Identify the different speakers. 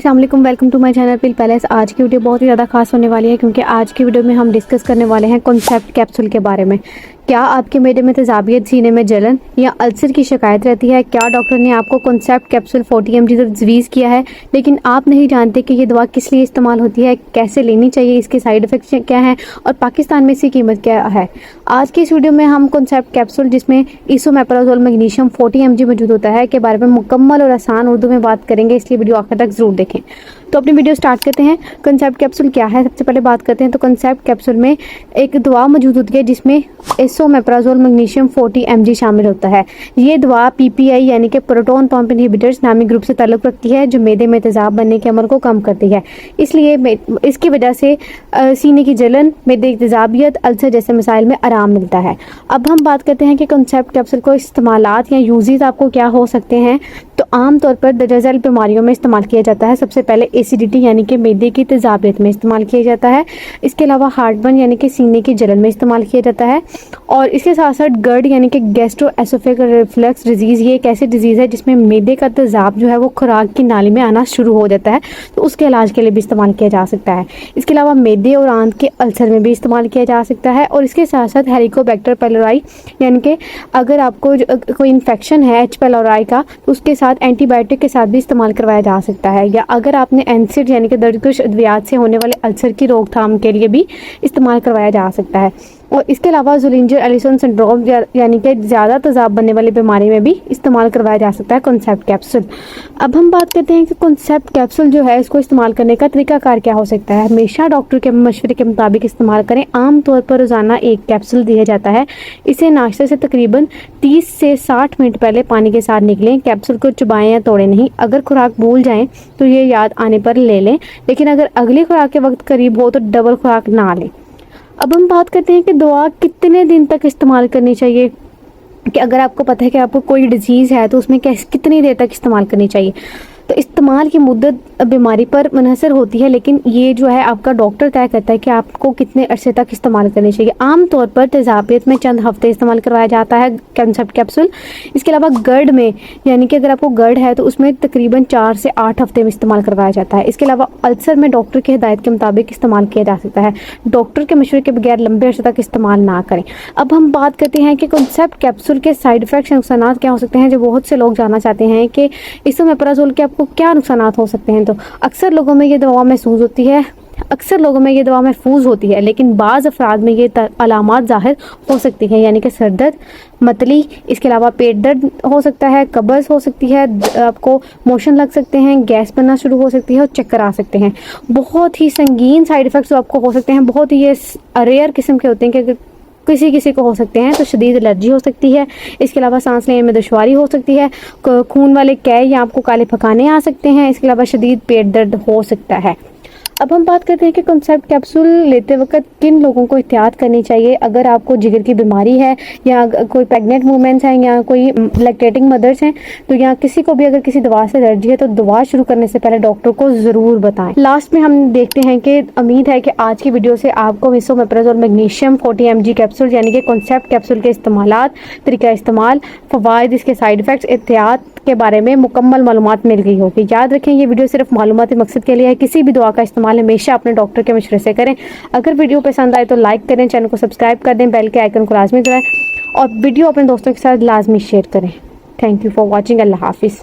Speaker 1: अस्सलाम वालेकुम, welcome to my channel Pill Palace. आज की वीडियो बहुत ही ज़्यादा खास होने वाली है क्योंकि आज की वीडियो में हम डिस्कस करने वाले हैं कॉन्सेप्ट कैप्सूल के बारे में। क्या आपके मैदे में तेजाबियत, सीने में जलन या अल्सर की शिकायत रहती है? क्या डॉक्टर ने आपको कॉन्सेप्ट कैप्सूल 40 mg तजवीज़ किया है लेकिन आप नहीं जानते कि ये दवा किस लिए इस्तेमाल होती है, कैसे लेनी चाहिए, इसके साइड इफ़ेक्ट्स क्या हैं और पाकिस्तान में इसकी कीमत क्या है? आज की इस वीडियो में हम कॉन्सेप्ट कैप्सूल जिसमें इसोमेप्राजोल मैग्नीशियम 40 mg मौजूद होता है के बारे में मुकम्मल और आसान उर्दू में बात करेंगे, इसलिए वीडियो आखिर तक ज़रूर देखें। तो अपनी वीडियो स्टार्ट करते हैं। कॉन्सेप्ट कैप्सूल क्या है, सबसे पहले बात करते हैं। तो कॉन्सेप्ट कैप्सूल में एक दवा मौजूद होती है जिसमें इसोमेप्राजोल मैग्नीशियम 40 mg शामिल होता है। ये दवा पीपीआई यानी कि प्रोटॉन पंप इनहिबिटर्स नामी ग्रुप से ताल्लुक़ रखती है जो मैदे में तेजाब बनने के अमल को कम करती है। इसलिए इसकी वजह से सीने की जलन, मैदे की तेजाबियत, अल्सर जैसे मसाइल में आराम मिलता है। अब हम बात करते हैं कि कॉन्सेप्ट कैप्सूल को इस्तेमालात या यूजेस आपको क्या हो सकते हैं। तो आम तौर पर दर्ज झेल बीमारियों में इस्तेमाल किया जाता है। सबसे पहले एसिडिटी यानी कि मैदे की तेजाबियत में इस्तेमाल किया जाता है। इसके अलावा हार्टबर्न यानी कि सीने की जलन में इस्तेमाल किया जाता है। और इसके साथ साथ गर्ड यानी कि गैस्ट्रोएसोफेगल रिफ्लक्स डिजीज़, ये एक ऐसी डिजीज़ है जिसमें मैदे का तेजाब जो है वो खुराक की नाली में आना शुरू हो जाता है, तो उसके इलाज के लिए भी इस्तेमाल किया जा सकता है। इसके अलावा मैदे और आंत के अल्सर में भी इस्तेमाल किया जा सकता है। और इसके साथ साथ हेलिकोबैक्टर पाइलोराई यानी कि अगर आपको कोई इन्फेक्शन है एच पाइलोराई का, तो उसके साथ एंटीबायोटिक के साथ भी इस्तेमाल करवाया जा सकता है। या अगर आपने एनसिड यानी कि दर्दकश अद्वियात से होने वाले अल्सर की रोकथाम के लिए भी इस्तेमाल करवाया जा सकता है। और इसके अलावा ज़ोलिंजर एलिसन सिंड्रोम यानी कि ज़्यादा तेजाब बनने वाली बीमारी में भी इस्तेमाल करवाया जा सकता है कॉन्सेप्ट कैप्सूल। अब हम बात करते हैं कि कॉन्सेप्ट कैप्सूल जो है इसको इस्तेमाल करने का तरीकाकार क्या हो सकता है। हमेशा डॉक्टर के मशवरे के मुताबिक इस्तेमाल करें। आम तौर पर रोज़ाना एक कैप्सूल दिया जाता है। इसे नाश्ते से तकरीबन 30 से 60 मिनट पहले पानी के साथ निकलें। कैप्सूल को चबाएं या तोड़ें नहीं। अगर खुराक भूल जाएँ तो ये याद आने पर ले लें, लेकिन अगर अगली खुराक के वक्त करीब हो तो डबल खुराक ना लें। अब हम बात करते हैं कि दवा कितने दिन तक इस्तेमाल करनी चाहिए। कि अगर आपको पता है कि आपको कोई डिजीज़ है तो उसमें कितनी देर तक इस्तेमाल करनी चाहिए। तो इस्तेमाल की मुद्दत बीमारी पर मुनहसर होती है, लेकिन ये जो है आपका डॉक्टर तय करता है कि आपको कितने अरसे तक इस्तेमाल करनी चाहिए। आम तौर पर तेजाबियत में चंद हफ्ते इस्तेमाल करवाया जाता है कॉन्सेप्ट कैप्सूल। इसके अलावा गर्ड में यानी कि अगर आपको गर्ड है तो उसमें तकरीबन 4 से 8 हफ्ते में इस्तेमाल करवाया जाता है। इसके अलावा अल्सर में डॉक्टर की हिदायत के मुताबिक इस्तेमाल किया जा सकता है। डॉक्टर के मशवरे के बगैर लंबे अरसे तक इस्तेमाल ना करें। अब हम बात करते हैं कि कॉन्सेप्ट कैप्सूल के साइड इफेक्ट्स, नुकसान क्या हो सकते हैं, जो बहुत से लोग जानना चाहते हैं कि इसोमेप्राजोल के आपको क्या नुकसान हो सकते हैं। तो अक्सर लोगों में ये दवा महसूस होती है, लेकिन बाज़ अफराद में ये अलामात ज़ाहिर हो सकती हैं, यानी कि सर दर्द, मतली, इसके अलावा पेट दर्द हो सकता है, कब्ज़ हो सकती है, आपको मोशन लग सकते हैं, गैस बनना शुरू हो सकती है और चक्कर आ सकते हैं। बहुत ही संगीन साइड इफ़ेक्ट्स आपको हो सकते हैं, बहुत ही ये रेयर किस्म के होते हैं कि अगर किसी को हो सकते हैं तो शदीद एलर्जी हो सकती है। इसके अलावा सांस लेने में दुश्वारी हो सकती है, खून वाले कै या आपको काले फकाने आ सकते हैं। इसके अलावा शदीद पेट दर्द हो सकता है। अब हम बात करते हैं कि कॉन्सेप्ट कैप्सूल लेते वक्त किन लोगों को एहतियात करनी चाहिए। अगर आपको जिगर की बीमारी है या कोई प्रेग्नेंट वुमेन्स हैं या कोई लैक्टेटिंग मदर्स हैं, तो या किसी को भी अगर किसी दवा से एलर्जी है तो दवा शुरू करने से पहले डॉक्टर को ज़रूर बताएं। लास्ट में हम देखते हैं कि उम्मीद है कि आज की वीडियो से आपको इसोमेप्राजोल मैग्नीशियम 40 mg कैप्सूल यानी कि कॉन्सेप्ट कैप्सूल के इस्तेमालात, तरीका इस्तेमाल, फ़वाइद, इसके साइड इफ़ेक्ट्स, एहतियात के बारे में मुकम्मल मालूमात मिल गई होगी। याद रखें ये वीडियो सिर्फ मालूमाती मकसद के लिए है। किसी भी दवा का इस्तेमाल हमेशा अपने डॉक्टर के मशवरे से करें। अगर वीडियो पसंद आए तो लाइक करें, चैनल को सब्सक्राइब कर दें, बेल के आइकन को लाजमी दबाएं और वीडियो अपने दोस्तों के साथ लाजमी शेयर करें। Thank you for watching. अल्लाह हाफिज़।